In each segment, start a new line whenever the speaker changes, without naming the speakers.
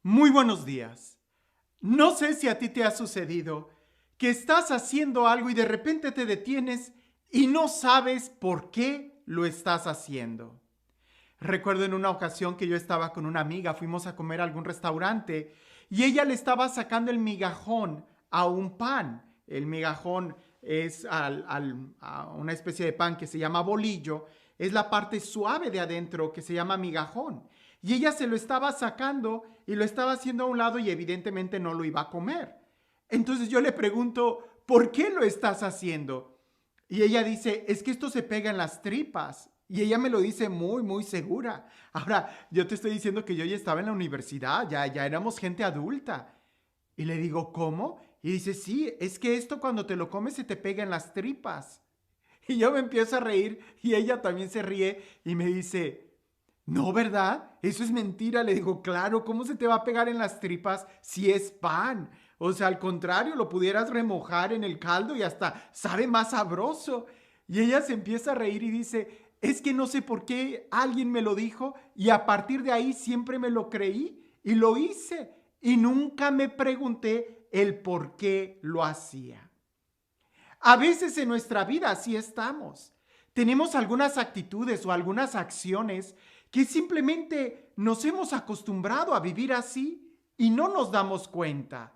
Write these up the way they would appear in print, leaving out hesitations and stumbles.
Muy buenos días. No sé si a ti te ha sucedido que estás haciendo algo y de repente te detienes y no sabes por qué lo estás haciendo. Recuerdo en una ocasión que yo estaba con una amiga, fuimos a comer a algún restaurante y ella le estaba sacando el migajón a un pan. El migajón es a una especie de pan que se llama bolillo, es la parte suave de adentro que se llama migajón. Y ella se lo estaba sacando y lo estaba haciendo a un lado y evidentemente no lo iba a comer. Entonces yo le pregunto, ¿por qué lo estás haciendo? Y ella dice, es que esto se pega en las tripas. Y ella me lo dice muy, muy segura. Ahora, yo te estoy diciendo que yo ya estaba en la universidad, ya éramos gente adulta. Y le digo, ¿cómo? Y dice, sí, es que esto cuando te lo comes se te pega en las tripas. Y yo me empiezo a reír y ella también se ríe y me dice, no, ¿verdad? Eso es mentira. Le digo, claro, ¿cómo se te va a pegar en las tripas si es pan? O sea, al contrario, lo pudieras remojar en el caldo y hasta sabe más sabroso. Y ella se empieza a reír y dice, es que no sé por qué alguien me lo dijo y a partir de ahí siempre me lo creí y lo hice y nunca me pregunté el por qué lo hacía. A veces en nuestra vida así estamos. Tenemos algunas actitudes o algunas acciones que simplemente nos hemos acostumbrado a vivir así y no nos damos cuenta.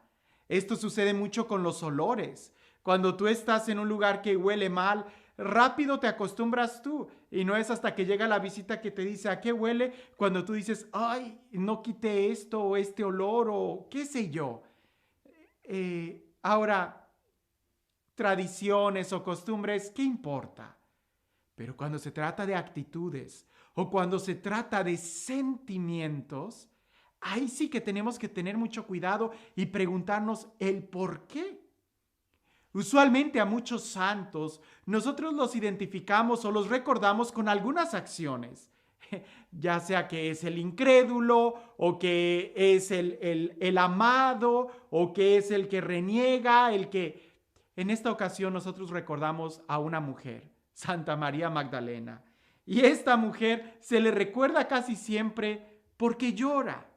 Esto sucede mucho con los olores. Cuando tú estás en un lugar que huele mal, rápido te acostumbras tú y no es hasta que llega la visita que te dice a qué huele cuando tú dices, ay, no quité esto o este olor o qué sé yo. Ahora, tradiciones o costumbres, ¿qué importa? Pero cuando se trata de actitudes o cuando se trata de sentimientos, ahí sí que tenemos que tener mucho cuidado y preguntarnos el por qué. Usualmente a muchos santos nosotros los identificamos o los recordamos con algunas acciones, ya sea que es el incrédulo o que es el amado o que es el que reniega, el que... En esta ocasión nosotros recordamos a una mujer, Santa María Magdalena. Y esta mujer se le recuerda casi siempre porque llora.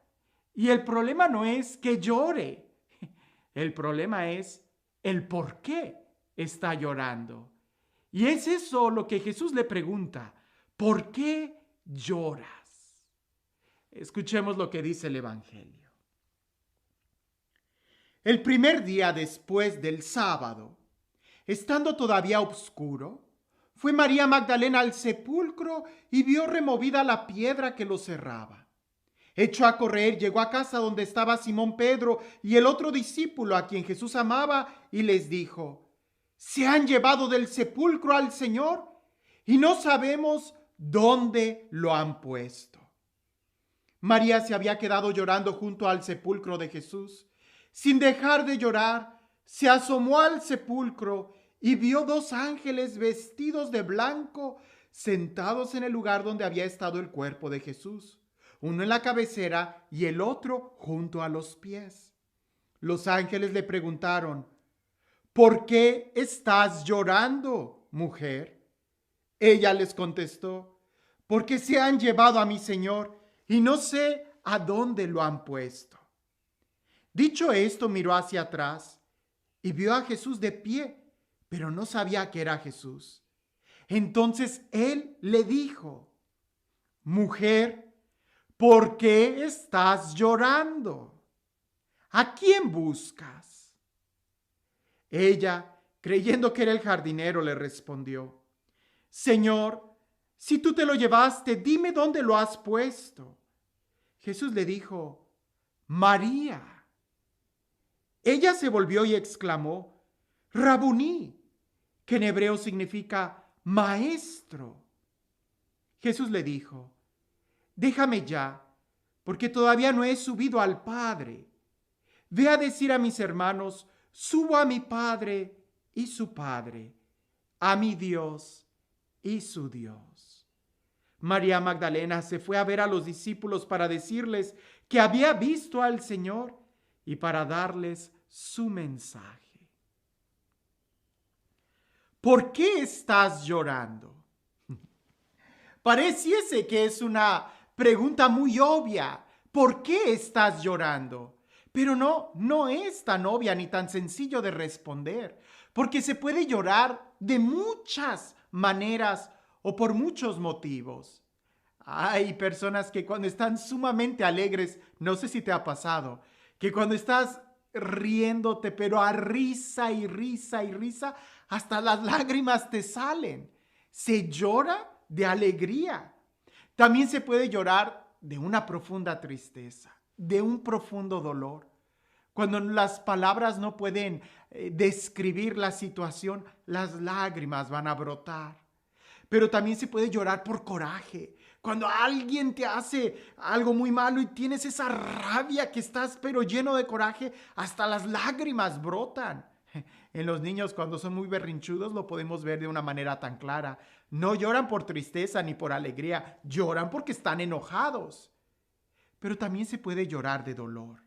Y el problema no es que llore, el problema es el por qué está llorando. Y es eso lo que Jesús le pregunta, ¿por qué lloras? Escuchemos lo que dice el Evangelio. El primer día después del sábado, estando todavía oscuro, fue María Magdalena al sepulcro y vio removida la piedra que lo cerraba. Echó a correr, llegó a casa donde estaba Simón Pedro y el otro discípulo a quien Jesús amaba y les dijo, se han llevado del sepulcro al Señor y no sabemos dónde lo han puesto. María se había quedado llorando junto al sepulcro de Jesús. Sin dejar de llorar, se asomó al sepulcro y vio dos ángeles vestidos de blanco sentados en el lugar donde había estado el cuerpo de Jesús, uno en la cabecera y el otro junto a los pies. Los ángeles le preguntaron, ¿por qué estás llorando, mujer? Ella les contestó, porque se han llevado a mi Señor y no sé a dónde lo han puesto. Dicho esto, miró hacia atrás y vio a Jesús de pie, pero no sabía que era Jesús. Entonces él le dijo, mujer, ¿por qué estás llorando? ¿A quién buscas? Ella, creyendo que era el jardinero, le respondió, Señor, si tú te lo llevaste, dime dónde lo has puesto. Jesús le dijo, María. Ella se volvió y exclamó, Rabuní, que en hebreo significa maestro. Jesús le dijo, déjame ya, porque todavía no he subido al Padre. Ve a decir a mis hermanos, subo a mi Padre y su Padre, a mi Dios y su Dios. María Magdalena se fue a ver a los discípulos para decirles que había visto al Señor y para darles su mensaje. ¿Por qué estás llorando? Pareciese que es una pregunta muy obvia. ¿por qué estás llorando? Pero no es tan obvia ni tan sencillo de responder, porque se puede llorar de muchas maneras o por muchos motivos. Hay personas que cuando están sumamente alegres, no sé si te ha pasado, que cuando estás riéndote, pero a risa y risa y risa, hasta las lágrimas te salen. Se llora de alegría. También se puede llorar de una profunda tristeza, de un profundo dolor. Cuando las palabras no pueden describir la situación, las lágrimas van a brotar. Pero también se puede llorar por coraje. Cuando alguien te hace algo muy malo y tienes esa rabia que estás pero lleno de coraje, hasta las lágrimas brotan. En los niños cuando son muy berrinchudos lo podemos ver de una manera tan clara. No lloran por tristeza ni por alegría, lloran porque están enojados. Pero también se puede llorar de dolor.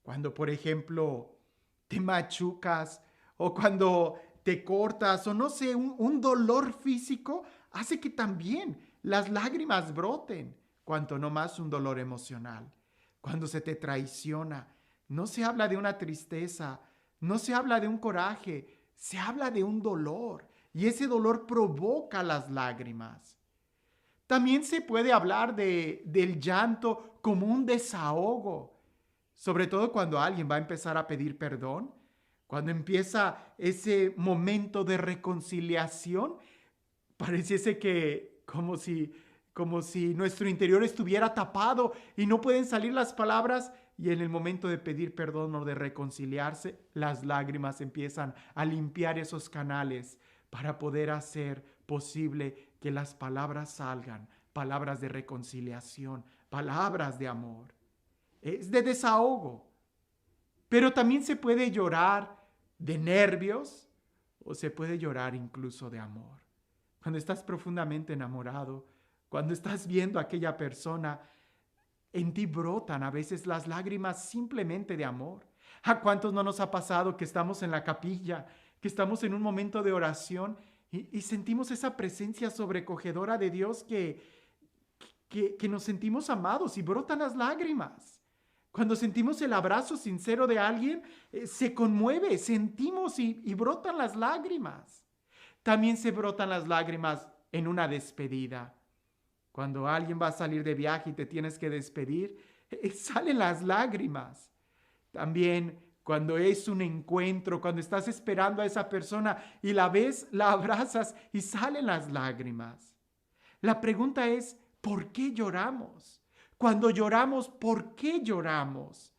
Cuando, por ejemplo, te machucas o cuando te cortas o no sé, un dolor físico hace que también las lágrimas broten, cuanto no más un dolor emocional. Cuando se te traiciona, no se habla de una tristeza, no se habla de un coraje, se habla de un dolor y ese dolor provoca las lágrimas. También se puede hablar del llanto como un desahogo, sobre todo cuando alguien va a empezar a pedir perdón, cuando empieza ese momento de reconciliación, pareciese que como si nuestro interior estuviera tapado y no pueden salir las palabras y en el momento de pedir perdón o de reconciliarse, las lágrimas empiezan a limpiar esos canales para poder hacer posible que las palabras salgan, palabras de reconciliación, palabras de amor. Es de desahogo. Pero también se puede llorar de nervios o se puede llorar incluso de amor. Cuando estás profundamente enamorado, cuando estás viendo a aquella persona, en ti brotan a veces las lágrimas simplemente de amor. ¿A cuántos no nos ha pasado que estamos en la capilla, que estamos en un momento de oración y sentimos esa presencia sobrecogedora de Dios que nos sentimos amados y brotan las lágrimas? Cuando sentimos el abrazo sincero de alguien, se conmueve, sentimos y brotan las lágrimas. También se brotan las lágrimas en una despedida. Cuando alguien va a salir de viaje y te tienes que despedir, salen las lágrimas. También cuando es un encuentro, cuando estás esperando a esa persona y la ves, la abrazas y salen las lágrimas. La pregunta es, ¿por qué lloramos? Cuando lloramos, ¿por qué lloramos?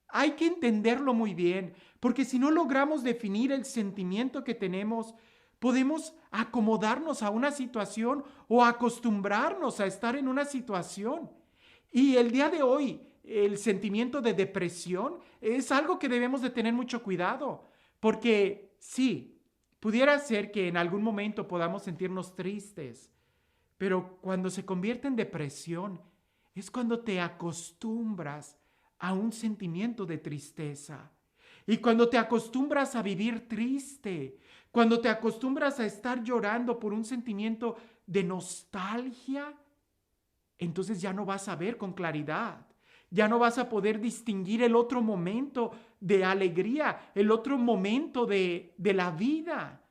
Hay que entenderlo muy bien, porque si no logramos definir el sentimiento que tenemos, podemos acomodarnos a una situación o acostumbrarnos a estar en una situación. Y el día de hoy, el sentimiento de depresión es algo que debemos de tener mucho cuidado, porque sí, pudiera ser que en algún momento podamos sentirnos tristes, pero cuando se convierte en depresión es cuando te acostumbras a un sentimiento de tristeza. Y cuando te acostumbras a vivir triste, cuando te acostumbras a estar llorando por un sentimiento de nostalgia, entonces ya no vas a ver con claridad. Ya no vas a poder distinguir el otro momento de alegría, el otro momento de la vida.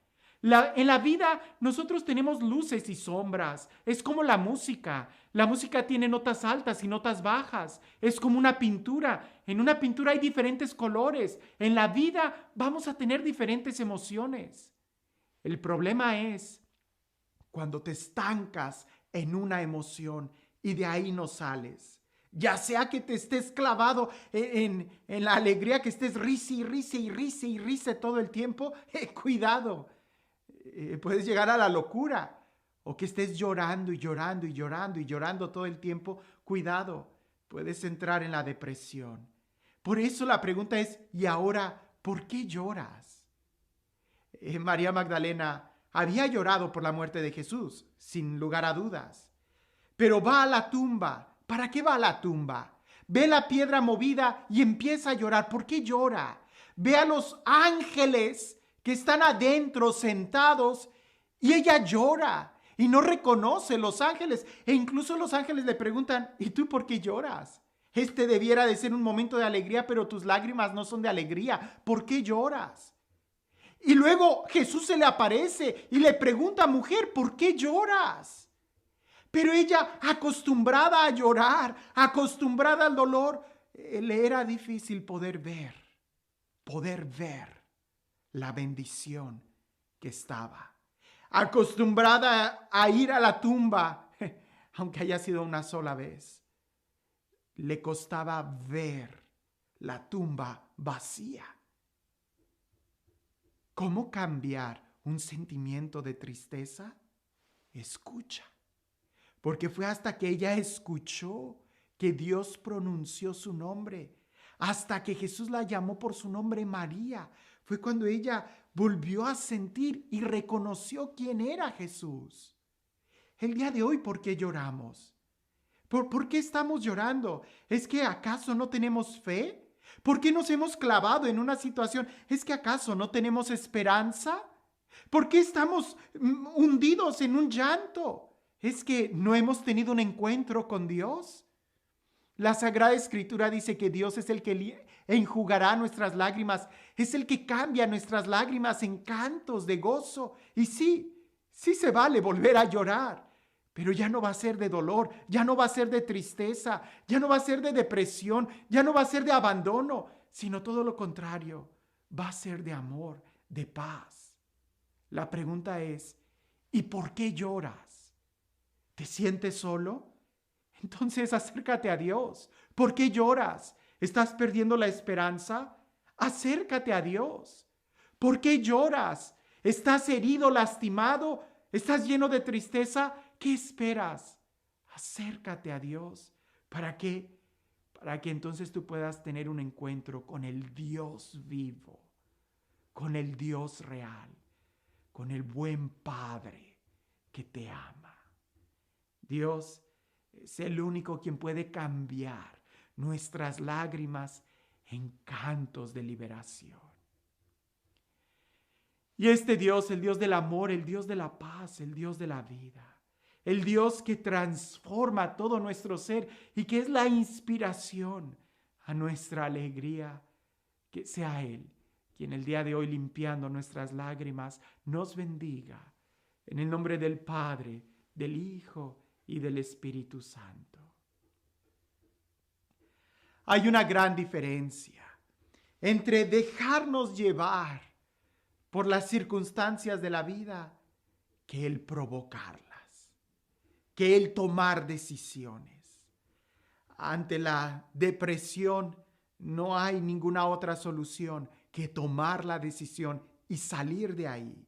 En la vida nosotros tenemos luces y sombras. Es como la música. La música tiene notas altas y notas bajas. Es como una pintura. En una pintura hay diferentes colores. En la vida vamos a tener diferentes emociones. El problema es cuando te estancas en una emoción y de ahí no sales. Ya sea que te estés clavado en la alegría, que estés risa y risa y risa y risa todo el tiempo, cuidado. Puedes llegar a la locura. O que estés llorando y llorando y llorando y llorando todo el tiempo, cuidado, puedes entrar en la depresión. Por eso la pregunta es, ¿y ahora por qué lloras? María Magdalena había llorado por la muerte de Jesús, sin lugar a dudas. Pero va a la tumba. ¿Para qué va a la tumba? Ve la piedra movida y empieza a llorar. ¿Por qué llora? Ve a los ángeles que están adentro sentados y ella llora y no reconoce los ángeles. E incluso los ángeles le preguntan, ¿y tú por qué lloras? Este debiera de ser un momento de alegría, pero tus lágrimas no son de alegría. ¿Por qué lloras? Y luego Jesús se le aparece y le pregunta, mujer, ¿por qué lloras? Pero ella, acostumbrada a llorar, acostumbrada al dolor, le era difícil poder ver la bendición que estaba. Acostumbrada a ir a la tumba, aunque haya sido una sola vez, le costaba ver la tumba vacía. ¿Cómo cambiar un sentimiento de tristeza? Escucha. Porque fue hasta que ella escuchó que Dios pronunció su nombre, hasta que Jesús la llamó por su nombre María. Fue cuando ella volvió a sentir y reconoció quién era Jesús. El día de hoy, ¿por qué lloramos? ¿Por qué estamos llorando? ¿Es que acaso no tenemos fe? ¿Por qué nos hemos clavado en una situación? ¿Es que acaso no tenemos esperanza? ¿Por qué estamos hundidos en un llanto? ¿Es que no hemos tenido un encuentro con Dios? La Sagrada Escritura dice que Dios es el que enjugará nuestras lágrimas, es el que cambia nuestras lágrimas en cantos de gozo. Y sí se vale volver a llorar, pero ya no va a ser de dolor, ya no va a ser de tristeza, ya no va a ser de depresión, ya no va a ser de abandono, sino todo lo contrario, va a ser de amor, de paz. La pregunta es, ¿y por qué lloras? ¿Te sientes solo? Entonces acércate a Dios. ¿Por qué lloras? ¿Estás perdiendo la esperanza? Acércate a Dios. ¿Por qué lloras? ¿Estás herido, lastimado? ¿Estás lleno de tristeza? ¿Qué esperas? Acércate a Dios. ¿Para qué? Para que entonces tú puedas tener un encuentro con el Dios vivo, con el Dios real, con el buen Padre que te ama. Dios es el único quien puede cambiar nuestras lágrimas en cantos de liberación. Y este Dios, el Dios del amor, el Dios de la paz, el Dios de la vida, el Dios que transforma todo nuestro ser y que es la inspiración a nuestra alegría, que sea Él quien el día de hoy, limpiando nuestras lágrimas, nos bendiga. En el nombre del Padre, del Hijo y del Espíritu Santo. Hay una gran diferencia entre dejarnos llevar por las circunstancias de la vida que el provocarlas, que el tomar decisiones. Ante la depresión no hay ninguna otra solución que tomar la decisión y salir de ahí.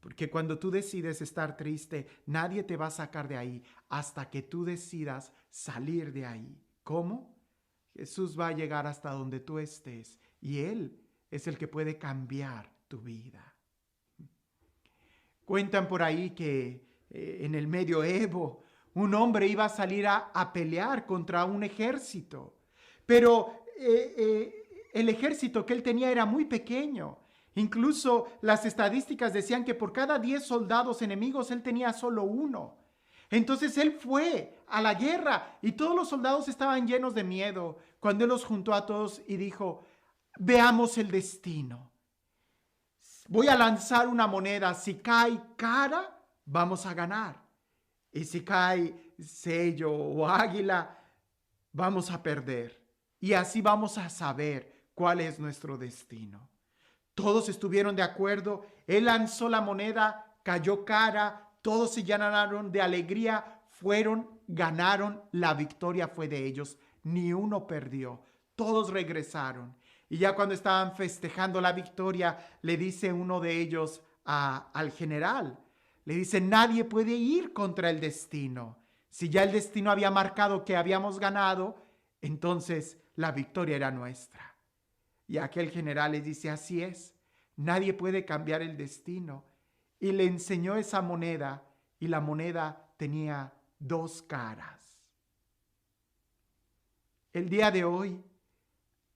Porque cuando tú decides estar triste, nadie te va a sacar de ahí hasta que tú decidas salir de ahí. ¿Cómo? Jesús va a llegar hasta donde tú estés y Él es el que puede cambiar tu vida. Cuentan por ahí que en el medioevo un hombre iba a salir a pelear contra un ejército, pero el ejército que él tenía era muy pequeño. Incluso las estadísticas decían que por cada 10 soldados enemigos él tenía solo uno. Entonces él fue a la guerra y todos los soldados estaban llenos de miedo cuando él los juntó a todos y dijo, veamos el destino. Voy a lanzar una moneda, si cae cara, vamos a ganar. Y si cae sello o águila, vamos a perder. Y así vamos a saber cuál es nuestro destino. Todos estuvieron de acuerdo. Él lanzó la moneda, cayó cara, todos se llenaron de alegría, ganaron, la victoria fue de ellos. Ni uno perdió, todos regresaron. Y ya cuando estaban festejando la victoria, le dice uno de ellos al general, le dice, nadie puede ir contra el destino. Si ya el destino había marcado que habíamos ganado, entonces la victoria era nuestra. Y aquel general le dice, así es, nadie puede cambiar el destino. Y le enseñó esa moneda, y la moneda tenía 2 caras. El día de hoy,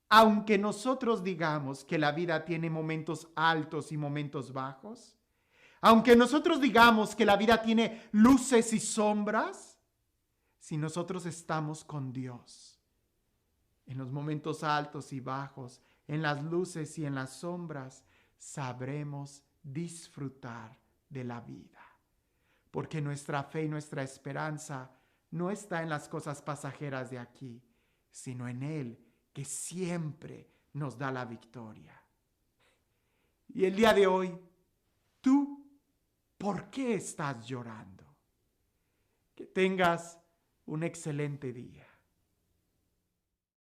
aunque nosotros digamos que la vida tiene momentos altos y momentos bajos, aunque nosotros digamos que la vida tiene luces y sombras, si nosotros estamos con Dios, En los momentos altos y bajos, en las luces y en las sombras, sabremos disfrutar de la vida. Porque nuestra fe y nuestra esperanza no está en las cosas pasajeras de aquí, sino en Él, que siempre nos da la victoria. Y el día de hoy, ¿tú por qué estás llorando? Que tengas un excelente día.